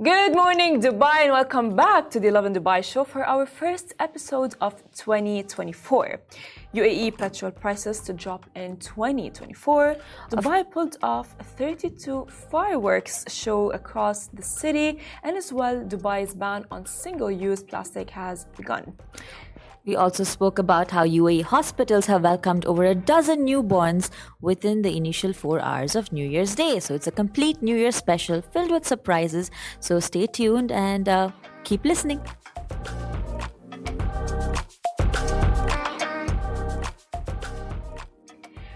Good morning, Dubai, and welcome back to the Lovin Dubai show for our first episode of 2024. UAE Petrol prices to drop in 2024. Dubai pulled off 32 fireworks show across the city, and as well, Dubai's ban on single-use plastic has begun. We also spoke about how UAE hospitals have welcomed over a dozen newborns within the initial 4 hours of New Year's Day. So it's a complete New Year special filled with surprises. So stay tuned and keep listening.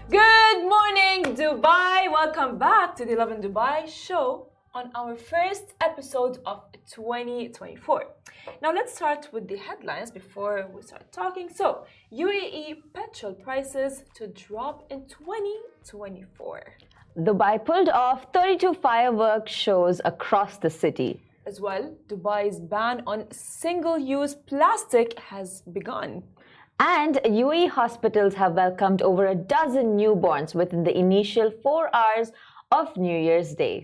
Good morning, Dubai. Welcome back to the Lovin Dubai show on our first episode of 2024. Now let's start with the headlines before we start talking. So, UAE petrol prices to drop in 2024. Dubai pulled off 32 fireworks shows across the city. As well, Dubai's ban on single-use plastic has begun. And UAE hospitals have welcomed over a dozen newborns within the initial 4 hours of New Year's Day.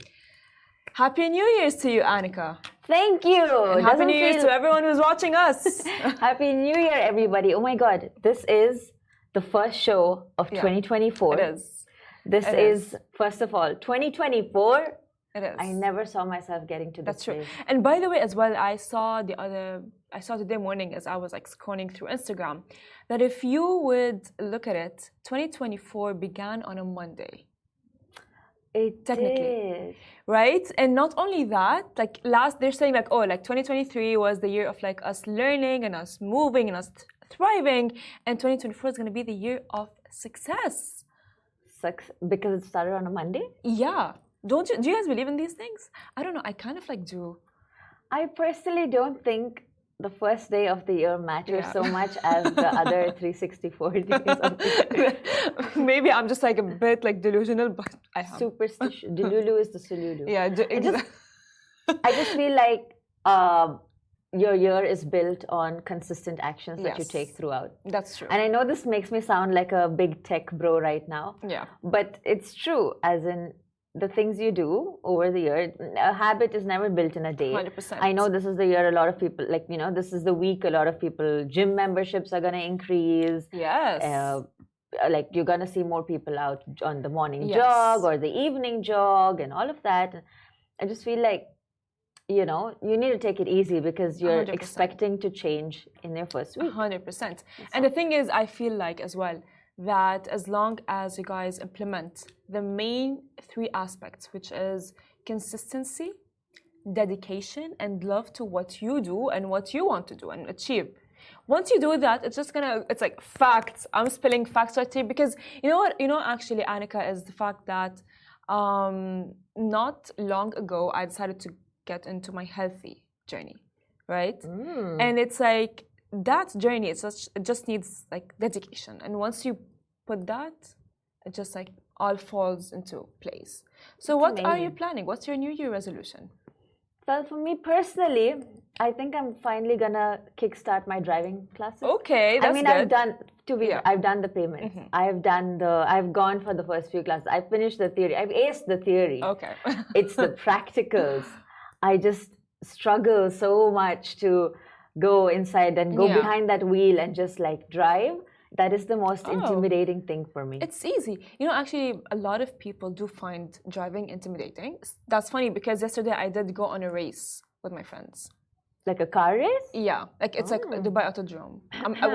Happy New Year's to you, Annika. Thank you. And Happy New Year's to everyone who's watching us. Happy New Year, everybody. Oh my God, this is the first show of 2024. It is. This is, first of all, 2024. It is. I never saw myself getting to this That's true. stage. And by the way, as well, I saw today morning as I was like scrolling through Instagram that if you would look at it, 2024 began on a Monday. It Technically. did. Right? And not only that, like they're saying like, oh, like 2023 was the year of like us learning and us moving and us thriving. And 2024 is going to be the year of success. Because it started on a Monday? Yeah. Do you guys believe in these things? I don't know. I kind of like do. I personally don't think the first day of the year matters so much as the other 364 days of the year. Maybe I'm just like a bit like delusional, but I am. Superstition. Delulu is the Sululu. Yeah, I just feel like your year is built on consistent actions that you take throughout. That's true. And I know this makes me sound like a big tech bro right now. Yeah. But it's true, as in the things you do over the year. A habit is never built in a day. 100%. I know this is the year a lot of people, like, you know, this is the week a lot of people, gym memberships are going to increase. Yes. Like you're going to see more people out on the morning jog or the evening jog and all of that. I just feel like, you know, you need to take it easy because you're 100%. expecting to change in your first week. 100%. And the thing is, I feel like as well that as long as you guys implement the main 3 aspects, which is consistency, dedication, and love to what you do and what you want to do and achieve. Once you do that, it's like facts. I'm spilling facts right here because you know what? You know, actually, Annika, is the fact that not long ago, I decided to get into my healthy journey, right? And it's like that journey, it just needs like dedication. And once you put that, it just like all falls into place. So what are you planning? What's your New Year resolution? Well, for me personally, I think I'm finally gonna kickstart my driving classes. Okay, that's good. I've done the payments. I've gone for the first few classes. I finished the theory. I've aced the theory. Okay. It's the practicals. I just struggle so much to go inside and go behind that wheel and just like drive. That is the most intimidating thing for me. It's easy. You know, actually, a lot of people do find driving intimidating. That's funny because yesterday I did go on a race with my friends. Like a car race? Yeah, like it's like Dubai Autodrome.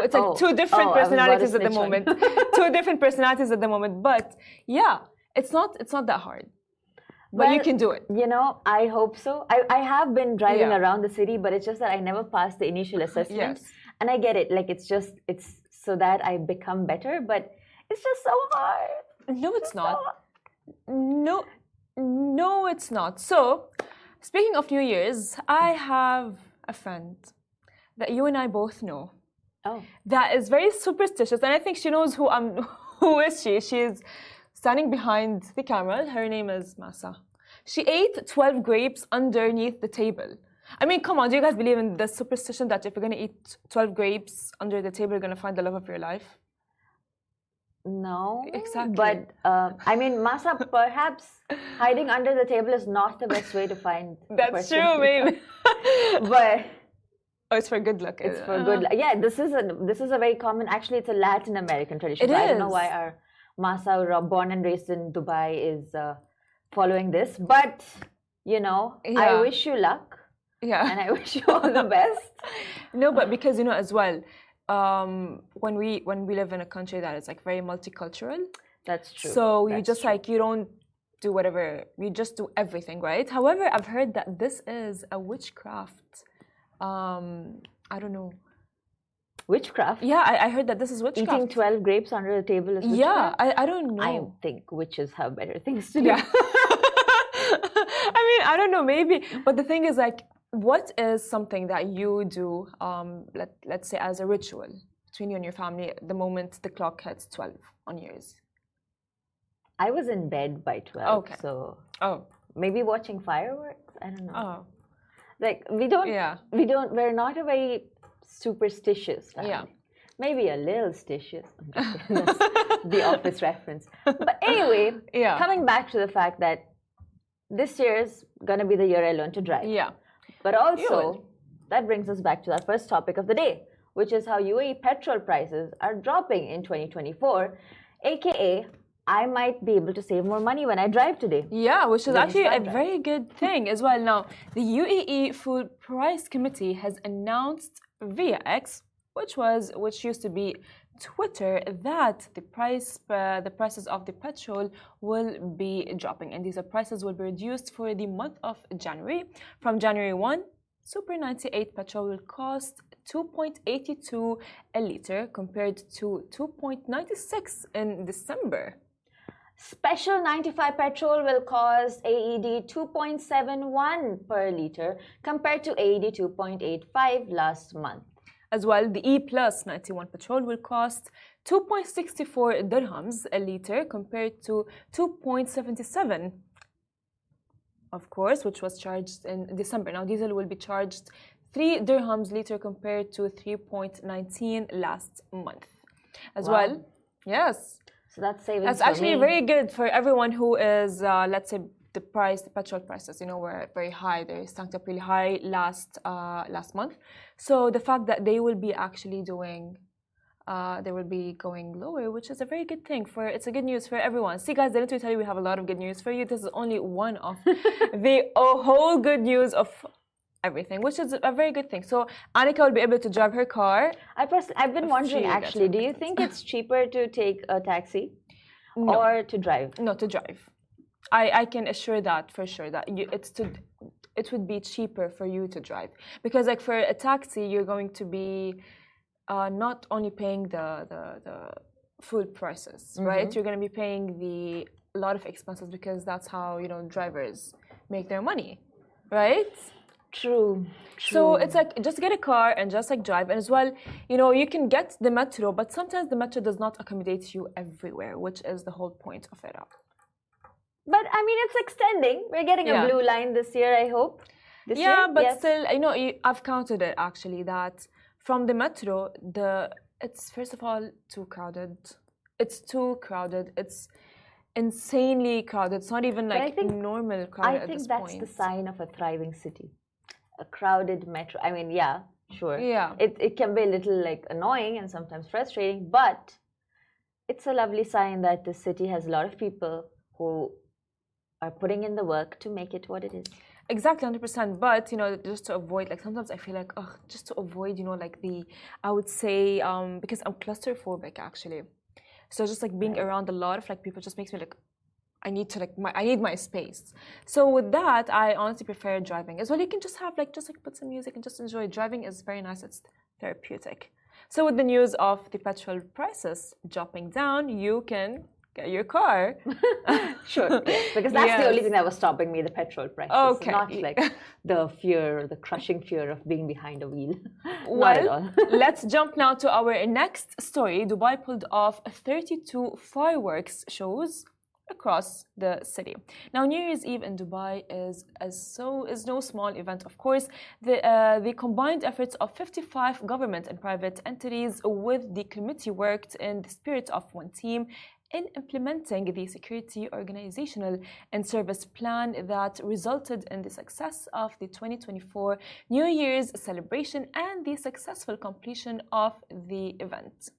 It's like 2 different personalities at the moment. 2 different personalities at the moment. But yeah, it's not that hard. But you can do it. You know, I hope so. I have been driving around the city, but it's just that I never passed the initial assessment. Yes. And I get it. Like, it's so that I become better, but it's just so hard. No, it's not. No, it's not. So, speaking of New Year's, I have a friend that you and I both know. Oh. That is very superstitious, and I think she knows who is she. She's standing behind the camera. Her name is Masa. She ate 12 grapes underneath the table. I mean, come on, do you guys believe in the superstition that if you're going to eat 12 grapes under the table, you're going to find the love of your life? No, Exactly. but I mean, Masa, perhaps hiding under the table is not the best way to find a That's person. true, maybe. But Oh, it's for good luck. it's for good. Yeah, this is a very common. Actually, it's a Latin American tradition. It So I don't know is. why our Masa, who are born and raised in Dubai, is following this. But you know, I Yeah. wish you luck, Yeah. and I wish you all the best. No, but because you know as well, when we live in a country that is like very multicultural, That's true. so you That's just true. like you don't do whatever, you just do everything, right? However, I've heard that this is a witchcraft. I don't know. Witchcraft. Yeah, I heard that this is witchcraft. Eating 12 grapes under the table is Yeah, witchcraft. I don't know. I think witches have better things to do. Yeah. I mean, I don't know, maybe. But the thing is, like, what is something that you do, let's say, as a ritual between you and your family the moment the clock hits 12 on New Year's? I was in bed by 12, Okay. so Oh, maybe watching fireworks. I don't know. oh, Like yeah. we're not a very superstitious family. Yeah. Maybe a little stitious. I'm just kidding. That's the office reference. But anyway, Yeah. coming back to the fact that this year's gonna be the year I learned to drive. Yeah. But will. also, that brings us back to our first topic of the day, which is how UAE petrol prices are dropping in 2024, aka I might be able to save more money when I drive today. Yeah, which is When you actually a start driving. very good thing as well. Now, the UAE Food Price Committee has announced via X, which used to be Twitter, that the prices of the petrol will be dropping, and these prices will be reduced for the month of January. From January 1, Super 98 petrol will cost 2.82 a liter compared to 2.96 in December. Special 95 petrol will cost AED 2.71 per liter compared to AED 2.85 last month. As well, the E Plus 91 petrol will cost 2.64 dirhams a liter compared to 2.77, of course, which was charged in December. Now, diesel will be charged 3 dirhams liter compared to 3.19 last month. As Wow. well, yes. So that's savings. That's for actually me. very good for everyone who is, let's say, the petrol prices, you know, were very high. They sunk up really high last month. So the fact that they will be actually doing, they will be going lower, which is a very good thing. It's a good news for everyone. See, guys, didn't we tell you we have a lot of good news for you? This is only one of the whole good news of everything, which is a very good thing. So Annika will be able to drive her car. I've been wondering Free, actually, do you think it's cheaper to take a taxi or to drive? No, to drive. I can assure that for sure that it would be cheaper for you to drive, because like for a taxi you're going to be not only paying the food prices, right? You're going to be paying a lot of expenses, because that's how, you know, drivers make their money, right? True. So it's like just get a car and just like drive. And as well, you know, you can get the metro, but sometimes the metro does not accommodate you everywhere, which is the whole point of it. But I mean, it's extending. We're getting a Yeah. blue line this year, I hope. This Yeah, year? but Yes. still, you know, I've counted it actually, that from the metro, it's first of all too crowded. It's too crowded. It's insanely crowded. It's not even But like normal crowded I at think this that's point. the sign of a thriving city. A crowded metro. I mean, yeah, sure. Yeah. It can be a little like annoying and sometimes frustrating, but it's a lovely sign that the city has a lot of people who are putting in the work to make it what it is. Exactly, 100%. But, you know, just to avoid, like, sometimes I feel like, just to avoid, you know, like I would say, because I'm claustrophobic actually. So just like being around a lot of like people just makes me like, I need my space. So with that, I honestly prefer driving as well. You can just have just put some music and just enjoy. Driving is very nice. It's therapeutic. So with the news of the petrol prices dropping down, you can get your car. Sure, yes, because that's the Yes. only thing that was stopping me, the petrol prices. Okay. Not like the fear, the crushing fear of being behind a wheel. Not Well, at all. let's jump now to our next story. Dubai pulled off 32 fireworks shows across the city. Now, New Year's Eve in Dubai is no small event, of course. The combined efforts of 55 government and private entities with the committee worked in the spirit of one team in implementing the security organizational and service plan that resulted in the success of the 2024 New Year's celebration and the successful completion of the event.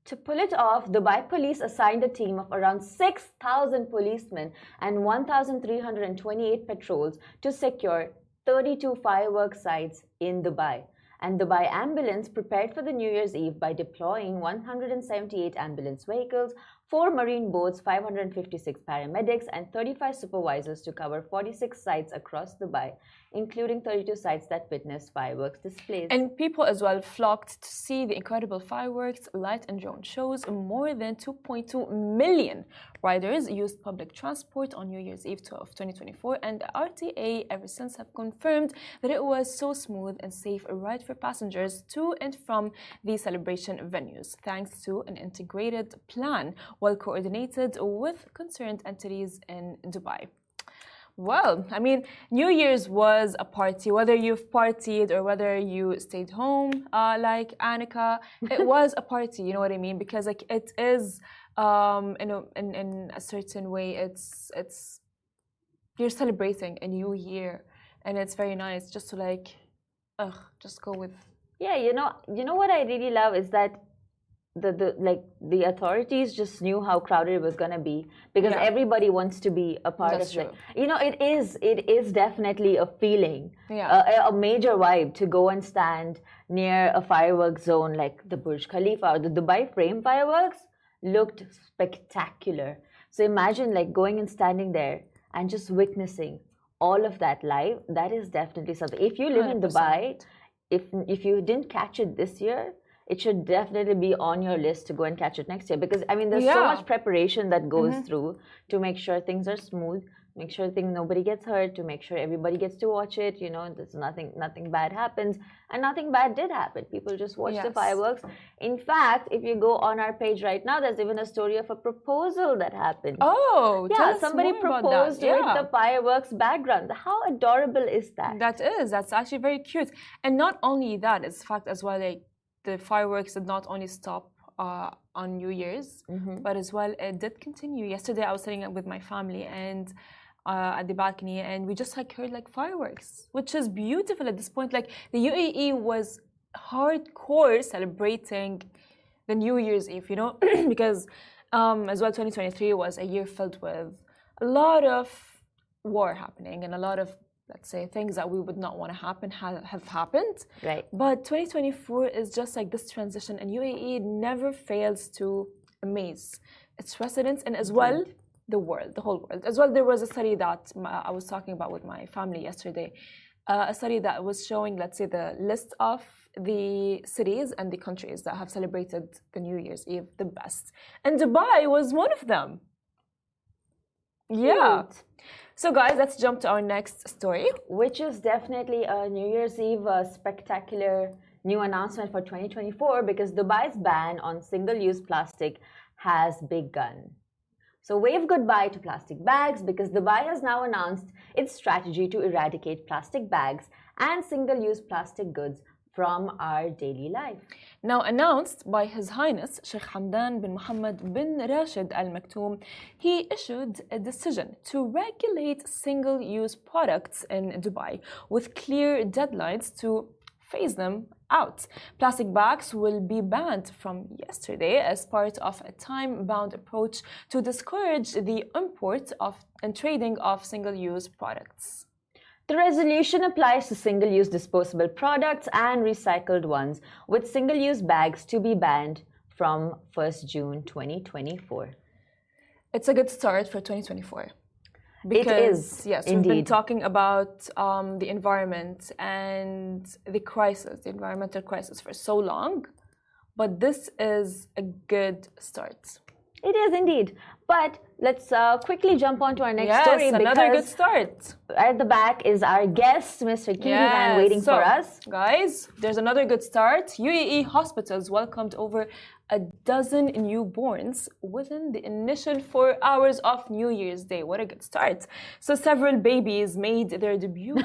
To pull it off, Dubai police assigned a team of around 6,000 policemen and 1,328 patrols to secure 32 fireworks sites in Dubai. And Dubai Ambulance prepared for the New Year's Eve by deploying 178 ambulance vehicles, 4 marine boats, 556 paramedics, and 35 supervisors to cover 46 sites across Dubai, including 32 sites that witnessed fireworks displays. And people as well flocked to see the incredible fireworks, light and drone shows. More than 2.2 million riders used public transport on New Year's Eve of 2024, and the RTA ever since have confirmed that it was so smooth and safe a ride for passengers to and from the celebration venues, thanks to an integrated plan well coordinated with concerned entities in Dubai. Well, I mean, New Year's was a party. Whether you've partied or whether you stayed home, like Annika, it was a party. You know what I mean? Because like it is, you know, in a certain way, it's you're celebrating a new year, and it's very nice just to like, just go with. Yeah, you know what I really love is that the authorities just knew how crowded it was gonna be because everybody wants to be a part That's of true. it. You know, it is definitely a feeling, Yeah. a major vibe to go and stand near a fireworks zone like the Burj Khalifa or the Dubai Frame fireworks looked spectacular. So imagine like going and standing there and just witnessing all of that live. That is definitely something. If you live in 100%. Dubai, if you didn't catch it this year, it should definitely be on your list to go and catch it next year because I mean there's so much preparation that goes through to make sure things are smooth, make sure nobody gets hurt, to make sure everybody gets to watch it, you know, there's nothing bad happens, and nothing bad did happen. People just watched the fireworks. In fact, if you go on our page right now, there's even a story of a proposal that happened. Oh, tell yeah, us somebody more about proposed that. with the fireworks background. How adorable is that? That's actually very cute. And not only that, it's the fact as well, like the fireworks did not only stop on New Year's, but as well it did continue. Yesterday I was sitting with my family and at the balcony, and we just like heard like fireworks, which is beautiful at this point. Like the UAE was hardcore celebrating the New Year's Eve, you know, because as well 2023 was a year filled with a lot of war happening and a lot of, let's say, things that we would not want to happen have happened. Right. But 2024 is just like this transition, and UAE never fails to amaze its residents and as well the world, the whole world. As well, there was a study that I was talking about with my family yesterday, a study that was showing, let's say, the list of the cities and the countries that have celebrated the New Year's Eve the best. And Dubai was one of them. Yeah. Cute. So guys, let's jump to our next story. Which is definitely a New Year's Eve spectacular new announcement for 2024 because Dubai's ban on single-use plastic has begun. So wave goodbye to plastic bags because Dubai has now announced its strategy to eradicate plastic bags and single-use plastic goods from our daily life. Now announced by His Highness Sheikh Hamdan bin Mohammed bin Rashid Al Maktoum, he issued a decision to regulate single-use products in Dubai with clear deadlines to phase them out. Plastic bags will be banned from yesterday as part of a time-bound approach to discourage the import of and trading of single-use products. The resolution applies to single-use disposable products and recycled ones, with single-use bags to be banned from 1st June 2024. It's a good start for 2024. It is, yes, indeed. We've been talking about the environment and the crisis, the environmental crisis for so long, but this is a good start. It is indeed. But let's quickly jump on to our next story. Yes, another good start. At the back is our guest, Mr. Kiran, waiting for us. Guys, there's another good start. UAE hospitals welcomed over 12 newborns within the initial 4 hours of New Year's Day. What a good start. So several babies made their debut.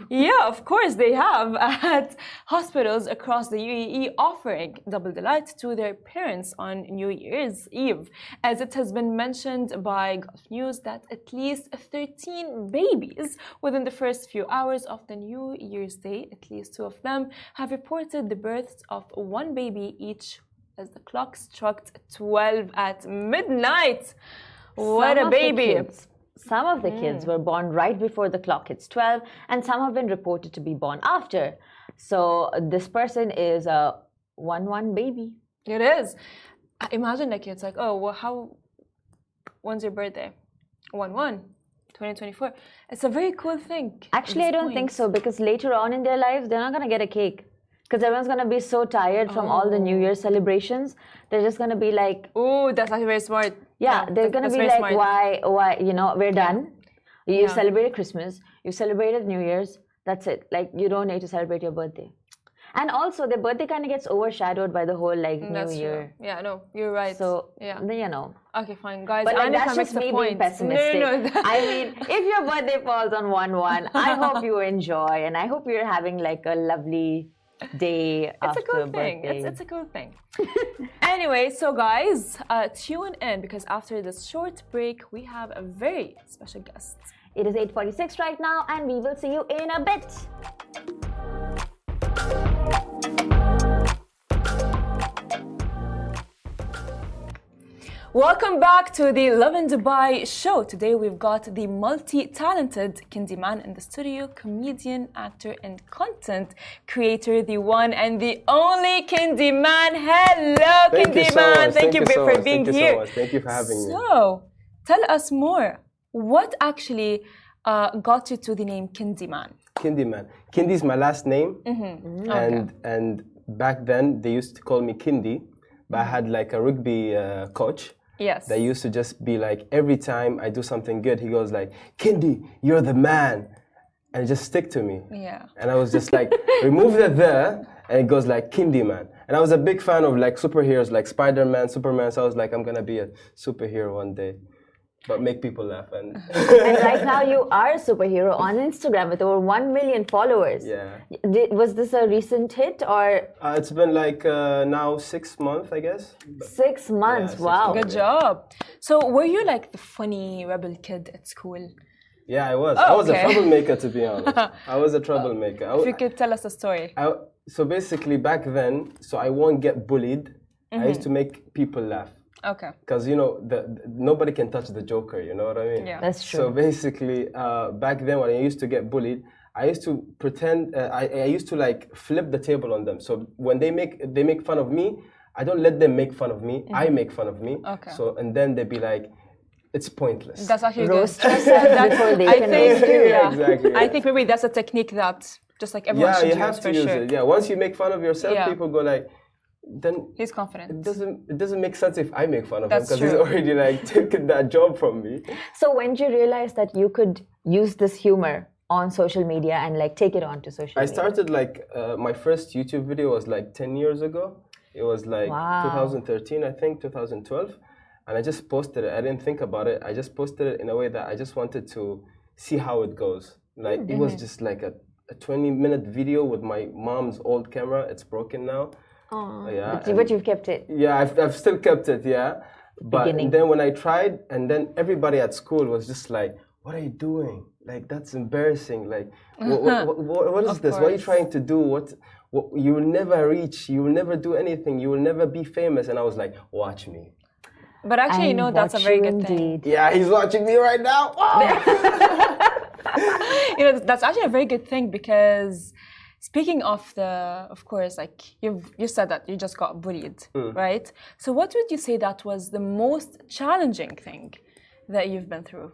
Yeah, of course they have, at hospitals across the UAE, offering double delight to their parents on New Year's Eve. As it has been mentioned by Gulf News that at least 13 babies within the first few hours of the New Year's Day, at least 2 of them, have reported the births of 1 baby each as the clock struck 12 at midnight. What a baby! Some of the kids were born right before the clock hits 12, and some have been reported to be born after. So this person is a 1-1 baby. It is. Imagine like it's like, oh, well, when's your birthday? 1-1, 2024. It's a very cool thing. Actually, I don't think so, because later on in their lives, they're not going to get a cake. Because everyone's going to be so tired from all the New Year celebrations. They're just going to be like... Oh, that's actually very smart. Yeah, they're going to be like, smart. why, we're done. You celebrated Christmas. You celebrated New Year's. That's it. Like, you don't need to celebrate your birthday. And also, their birthday kind of gets overshadowed by the whole, like, New Year. True. Yeah, no, you're right. So, yeah. Okay, fine, guys. But like, that's just me being pessimistic. No. I mean, if your birthday falls on 1-1, I hope you enjoy. And I hope you're having, like, a lovely... day after birthday. It's a cool thing. Anyway, so guys, tune in, because after this short break, we have a very special guest. It is 8:46 right now, and we will see you in a bit. Welcome back to the Lovin Dubai show. Today we've got the multi-talented Kindi Man in the studio, comedian, actor, and content creator, the one and the only Kindi Man. Hello, Kindi Man. Thank you for being here. Thank you for having me. So, tell us more. What actually got you to the name Kindi Man? Kindi Man. Kindi is my last name, and back then they used to call me Kindi, but I had like a rugby coach. Yes. That used to just be like, every time I do something good, he goes like, Kindi, you're the man. And it just stick to me. Yeah. And I was just like, remove the there, and it goes like Kindi Man. And I was a big fan of like superheroes like Spider-Man, Superman. So I was like, I'm going to be a superhero one day. But make people laugh. And right now you are a superhero on Instagram with over 1 million followers. Yeah. Was this a recent hit or? It's been like now 6 months, I guess. 6 months, Yeah, wow. Good job. So were you like the funny rebel kid at school? Yeah, I was. Oh, I was a troublemaker, to be honest. I was a troublemaker. If you could tell us a story. So basically back then, so I won't get bullied, I used to make people laugh. Okay. Because, you know, nobody can touch the joker, you know what I mean? Yeah. That's true. So basically, back then when I used to get bullied, I used to pretend, I used to like flip the table on them. So when they make fun of me, I don't let them make fun of me. I make fun of me. Okay. So, and then they'd be like, it's pointless. That's actually Roast good. yourself before they can roast you. Yeah. Exactly. I think maybe that's a technique that just like everyone should you use have to for use sure. it. Yeah, once you make fun of yourself, people go like, then he's confident. It doesn't make sense if I make fun of him, That's because he's true. already like taken that job from me. So when did you realize that you could use this humor on social media and like take it on to social media? I started like my first YouTube video was like 10 years ago. It was like 2013, I think, 2012. And I just posted it. I didn't think about it. I just posted it in a way that I just wanted to see how it goes. Like it was just like a 20-minute video with my mom's old camera. It's broken now. Yeah, but you've kept it. Yeah, I've still kept it, yeah. But then when I tried, and then everybody at school was just like, what are you doing? Like, that's embarrassing. Like, what is this? What are you trying to do? What you will never reach. You will never do anything. You will never be famous. And I was like, watch me. But actually, you know, that's a very good thing. Yeah, he's watching me right now. You know, that's actually a very good thing, because speaking of of course, like you said that you just got bullied, right? So what would you say that was the most challenging thing that you've been through?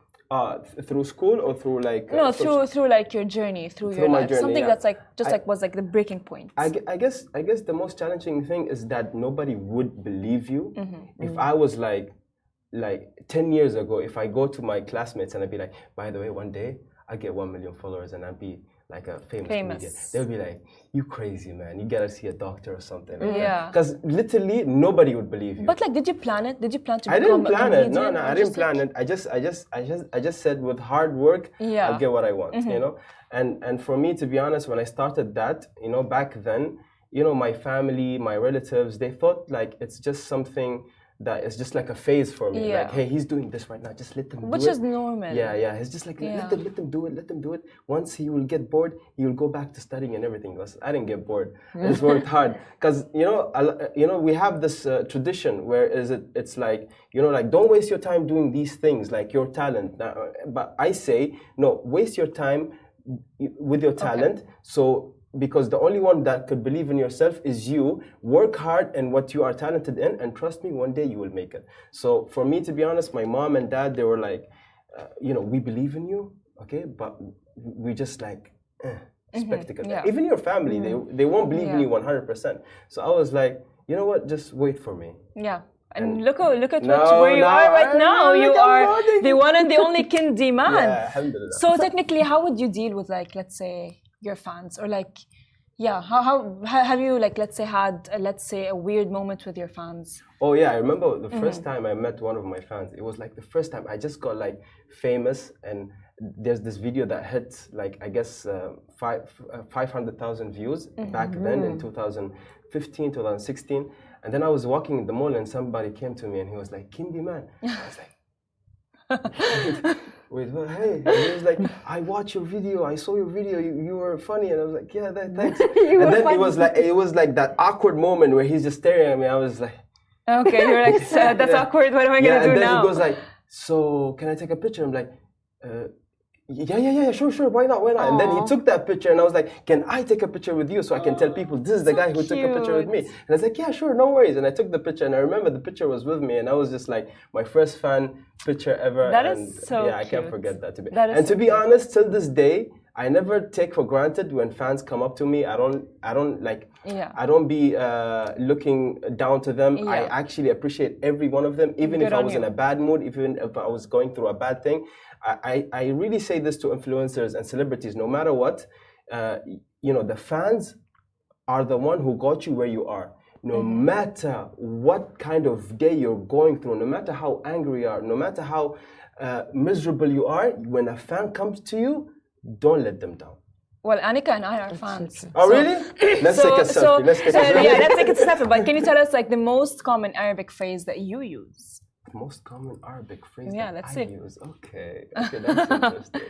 Through school or through like no, through like your journey, through your life, journey, something that's like was like the breaking point. I guess the most challenging thing is that nobody would believe you. If I was like 10 years ago, if I go to my classmates and I'd be like, by the way, one day I get 1 million followers and I'd be like a famous comedian. Famous. They would be like, you crazy, man. You gotta see a doctor or something. Yeah. Because literally nobody would believe you. But like, did you plan it? Did you plan to I become didn't plan a it. comedian? No, or I didn't just plan like- it. I just said with hard work, Yeah. I'll get what I want, you know? And for me, to be honest, when I started that, you know, back then, you know, my family, my relatives, they thought like it's just something that is just like a phase for me. Yeah. Like, hey, he's doing this right now, just let him do it. Which is normal. Yeah, yeah. It's just like let them do it. Once he will get bored, he will go back to studying and everything. I didn't get bored. I just worked hard because you know we have this tradition where it's like, you know, like, don't waste your time doing these things like your talent. But I say no, waste your time with your talent. So because the only one that could believe in yourself is you. Work hard in what you are talented in, and trust me, one day you will make it. So for me, to be honest, my mom and dad, they were like, you know, we believe in you, okay, but we just like spectacle. Yeah. Even your family, they won't believe in you 100%. So I was like, you know what, just wait for me. Yeah. And look at No, where you no, are right now. look, You I'm are nodding. the one and the only Kindi man. Yeah, alhamdulillah. So technically, how would you deal with, like, let's say, your fans, or like, yeah, how have you, like, let's say, had a weird moment with your fans? Oh yeah, I remember the first time I met one of my fans. It was like the first time I just got like famous, and there's this video that hit like, I guess 500,000 views back then in 2015, 2016. And then I was walking in the mall and somebody came to me and he was like, Kindi man. I was like, wait, well, hey. And he was like, I watched your video. I saw your video. You were funny. And I was like, yeah, thanks. And then it was like that awkward moment where he's just staring at me. I was like, okay, you're like, that's awkward. What am I gonna do and then now? he goes like, so can I take a picture? I'm like, yeah, sure, why not? And then he took that picture and I was like, can I take a picture with you so I can tell people this is the guy who took a picture with me? And I was like, yeah, sure, no worries. And I took the picture and I remember the picture was with me and I was just like, my first fan picture ever. That and is so yeah, I can't cute. forget that. To be honest, till this day, I never take for granted when fans come up to me. I don't be looking down to them. Yeah. I actually appreciate every one of them, even if I was in a bad mood, even if I was going through a bad thing. I really say this to influencers and celebrities, no matter what, you know, the fans are the one who got you where you are. No matter what kind of day you're going through, no matter how angry you are, no matter how miserable you are, when a fan comes to you, don't let them down. Well, Annika and I are fans. Oh, really? Let's take a selfie. Let's take a selfie. Yeah, let's take a selfie. But can you tell us, like, the most common Arabic phrase that you use? Most common Arabic phrase let's see. use. Okay, that's interesting.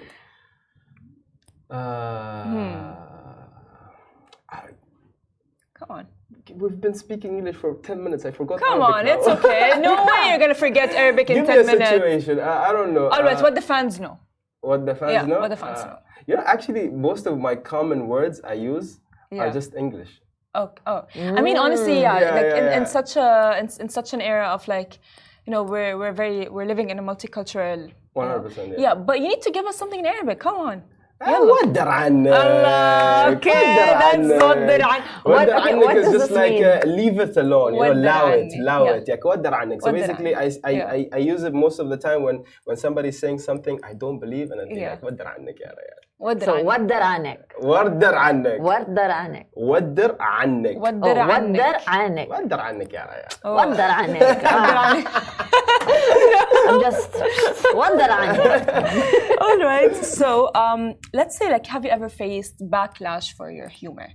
Come on. We've been speaking English for 10 minutes. I forgot Come Arabic on, now. it's okay. No way you're going to forget Arabic in Give 10 me a minutes. situation. I don't know. Always, what the fans know. What the fans know? What the fans know. You know, actually, most of my common words I use are just English. Oh. I mean, honestly, in such an era of, like, you know, we're living in a multicultural. 100%. Yeah, but you need to give us something in Arabic. Come on. ودر عنك. Allah, okay, that's ودر عنك. ودر عنك what is does just this like mean? leave it alone. You know, ودر allow عنك. it. Yeah, ودر عنك. So ودر basically, عنك. I use it most of the time when somebody's saying something I don't believe, and I think like ودر عنك يا ريال. ودر So عنك. ودر عنك. ودر عنك. ودر عنك. ودر عنك. ودر عنك. ودر عنك. ودر عنك يا ريال. ودر عنك. I'm just ودر عنك. All right. So, let's say, like, have you ever faced backlash for your humor?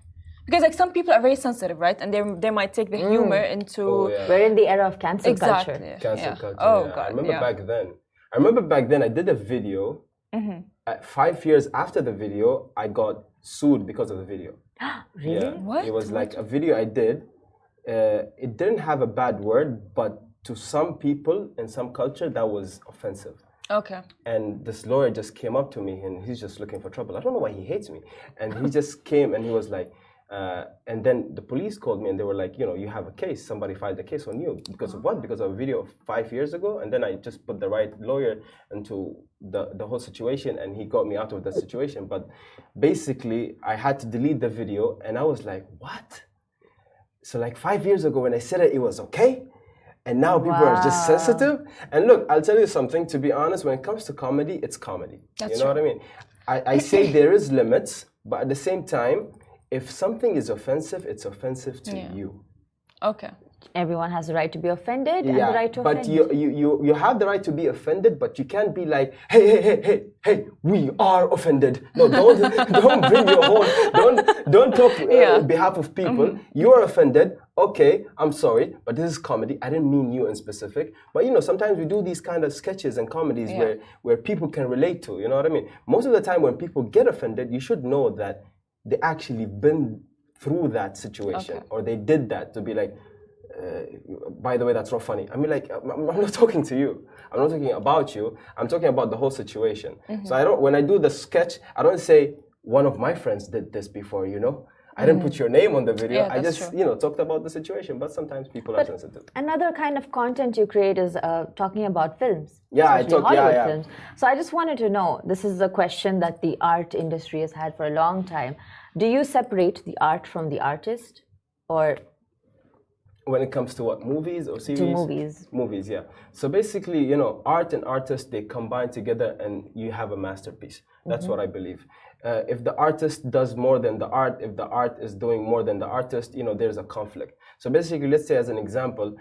Because, like, some people are very sensitive, right? And they might take the humor into... Oh, yeah. We're in the era of cancel Exactly. culture. Cancel culture. Oh, yeah. God. I remember back then I did a video. 5 years after the video, I got sued because of the video. Really? Yeah. What? It was like a video I did. It didn't have a bad word, but to some people in some culture, that was offensive. Okay. And this lawyer just came up to me and he's just looking for trouble. I don't know why he hates me. And he just came and he was like, and then the police called me and they were like, you know, you have a case. Somebody filed a case on you. Because of what? Because of a video of 5 years ago. And then I just put the right lawyer into the whole situation and he got me out of the situation. But basically, I had to delete the video and I was like, what? So like 5 years ago when I said it, it was okay. And now people are just sensitive. And look, I'll tell you something, to be honest, when it comes to comedy, it's comedy. That's you know what I mean? I say there is limits, but at the same time, if something is offensive, it's offensive to you. Okay. Everyone has the right to be offended and the right to but offend. you have the right to be offended, but you can't be like, hey, we are offended. No, don't bring your whole, don't talk on behalf of people. You are offended. Okay, I'm sorry, but this is comedy. I didn't mean you in specific. But sometimes we do these kind of sketches and comedies where people can relate to. You know what I mean? Most of the time when people get offended, you should know that they actually been through that situation or they did that to be like, by the way, that's not funny. I mean, like, I'm not talking to you. I'm not talking about you. I'm talking about the whole situation. So when I do the sketch, I don't say one of my friends did this before, I didn't put your name on the video. I just, talked about the situation. But sometimes people are sensitive. Another kind of content you create is talking about films. Yeah, I talk. Hollywood films. So I just wanted to know. This is a question that the art industry has had for a long time. Do you separate the art from the artist, or? When it comes to what, movies or series? To movies. Movies, yeah. So basically, art and artists, they combine together and you have a masterpiece. That's what I believe. If the artist does more than the art, if the art is doing more than the artist, there's a conflict. So basically, let's say as an example,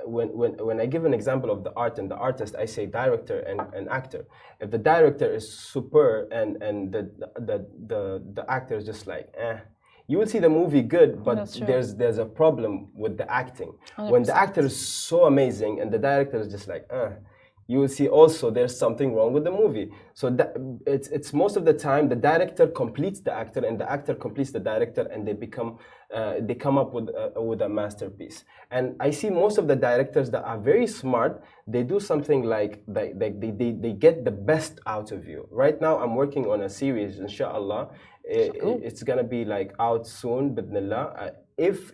when I give an example of the art and the artist, I say director and actor. If the director is super and the actor is just like, you will see the movie good, but there's a problem with the acting. 100%. When the actor is so amazing and the director is just like, you will see also there's something wrong with the movie. So it's most of the time the director completes the actor and the actor completes the director, and they come up with a masterpiece. And I see most of the directors that are very smart, they do something like they get the best out of you. Right now I'm working on a series, inshallah. It's gonna be like out soon, bidnillah. If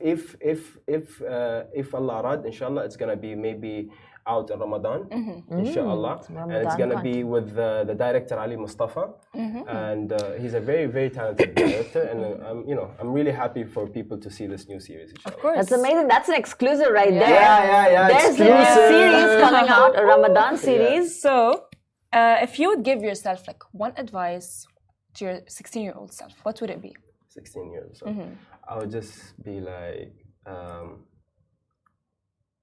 Allah rad, inshallah, it's gonna be maybe out in Ramadan, inshallah, and it's gonna be with the director Ali Mustafa, and he's a very, very talented director, and I'm really happy for people to see this new series. Inshallah. Of course, that's amazing. That's an exclusive right there. Yeah. There's a new series coming out, a Ramadan series. So, if you would give yourself like one advice to your 16-year-old self, what would it be? 16 years old. I would just be like,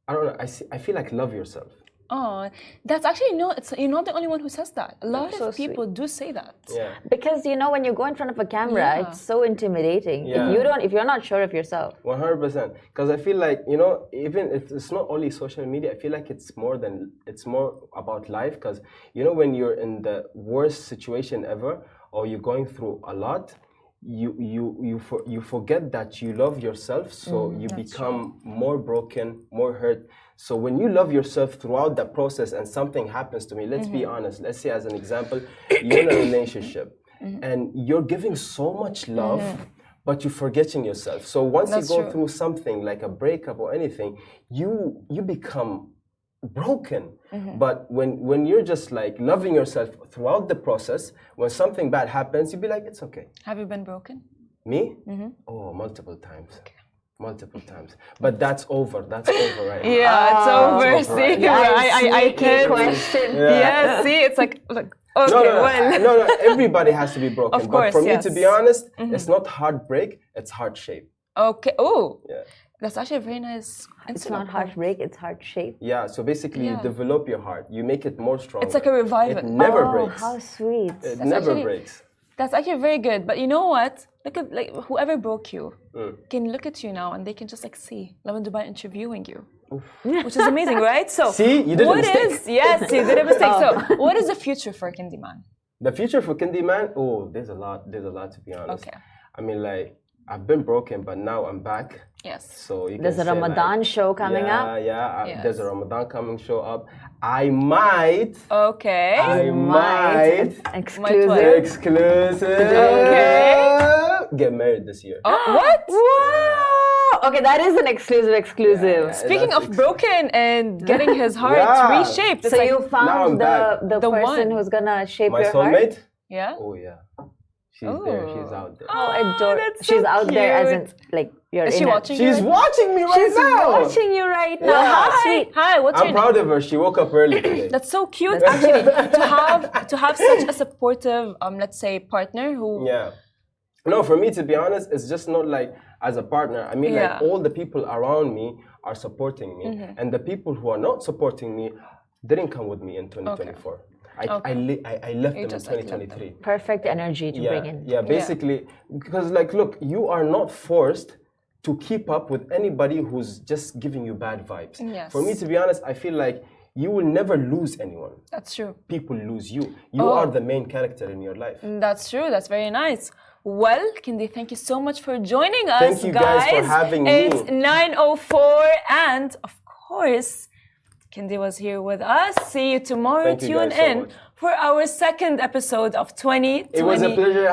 I don't know. I feel like love yourself. Oh, that's actually you're not the only one who says that. A lot of people do say that. Yeah. Because when you go in front of a camera, it's so intimidating. Yeah. If you're not sure of yourself. 100%. Because I feel like even it's not only social media. I feel like it's more about life. Because when you're in the worst situation ever, or you're going through a lot, you forget that you love yourself, so you become more broken, more hurt. So when you love yourself throughout that process and something happens to me, let's be honest, let's say as an example, you're in a relationship and you're giving so much love, but you're forgetting yourself. So once you go through something like a breakup or anything, you become broken. But when you're just like loving yourself throughout the process, when something bad happens, you'll be like, it's okay. Have you been broken? Me? Oh, multiple times. Multiple times. But that's over right now. Yeah, it's over. See, I can't question. Yeah, see, it's like okay, no, everybody has to be broken. Of course, but for me, to be honest, it's not heartbreak, it's heart shape. Okay. Oh. Yeah. That's actually a very nice. It's not heartbreak, it's heart shape. Yeah, so basically you develop your heart, you make it more strong. It's like a revival. It never breaks. How sweet. It never breaks. That's actually very good. But you know what? Look at whoever broke you can look at you now and they can just see Lovin Dubai interviewing you. Which is amazing, right? So see, you did a mistake. Yes, you did a mistake. So what is the future for Candyman? The future for Candyman? Oh, there's a lot to be honest. Okay. I mean, like, I've been broken, but now I'm back. Yes. So you there's a Ramadan show coming up. Yeah. There's a Ramadan coming show up. I might. Okay. I might. Exclusive. Okay. Get married this year. Oh, what? Whoa! Okay, that is an exclusive. Yeah, speaking of broken and getting his heart reshaped. So you found the person one who's gonna shape my your soulmate? heart? Yeah. Oh yeah. She's there. She's out there. Oh, adorable. that's so She's out there as in, cute. like, you're Is in she it. watching you? She's watching me right She's now. watching you right now. Yeah. How Hi, sweet. hi. What's I'm your proud name? of her. She woke up early today. That's so cute, actually, to have such a supportive, let's say, partner who. Yeah. No, for me, to be honest, it's just not like as a partner. I mean, like Yeah. all the people around me are supporting me, and the people who are not supporting me didn't come with me in 2024. I left them in just, like, left 2023. Perfect energy to bring in. Yeah, basically, because like, look, you are not forced to keep up with anybody who's just giving you bad vibes. Yes. For me, to be honest, I feel like you will never lose anyone. That's true. People lose you. You are the main character in your life. That's true. That's very nice. Well, Kindi, thank you so much for joining us, Thank you guys for having me. It's 9:04, and of course, Kindi was here with us. See you tomorrow. Thank you Tune guys so in much. for our second episode of 2024. It was a pleasure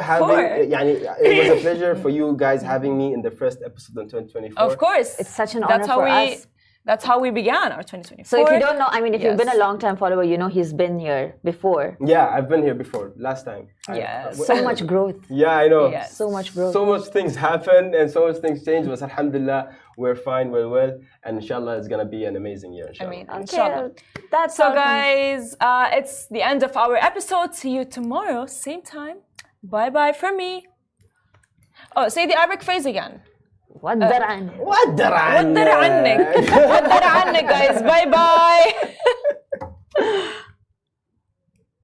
it was a pleasure for you guys having me in the first episode in 2024. Of course. It's such an honor for us. That's how we began our 2024. So if you don't know, I mean, if you've Yes. been a long-time follower, you know he's been here before. Yeah, I've been here before. Last time. Yes. So much growth. Yeah, I know. Yes. So much growth. So much things happen and so much things change. But alhamdulillah, we're fine, we're well. And inshallah, it's going to be an amazing year. Inshallah. I mean, Okay, inshallah. that's So, all from- guys, it's the end of our episode. See you tomorrow, same time. Bye bye from me. Oh, say the Arabic phrase again. ودر عنك. ودر عنك. ودر عنك. ودر عنك, guys. Bye bye.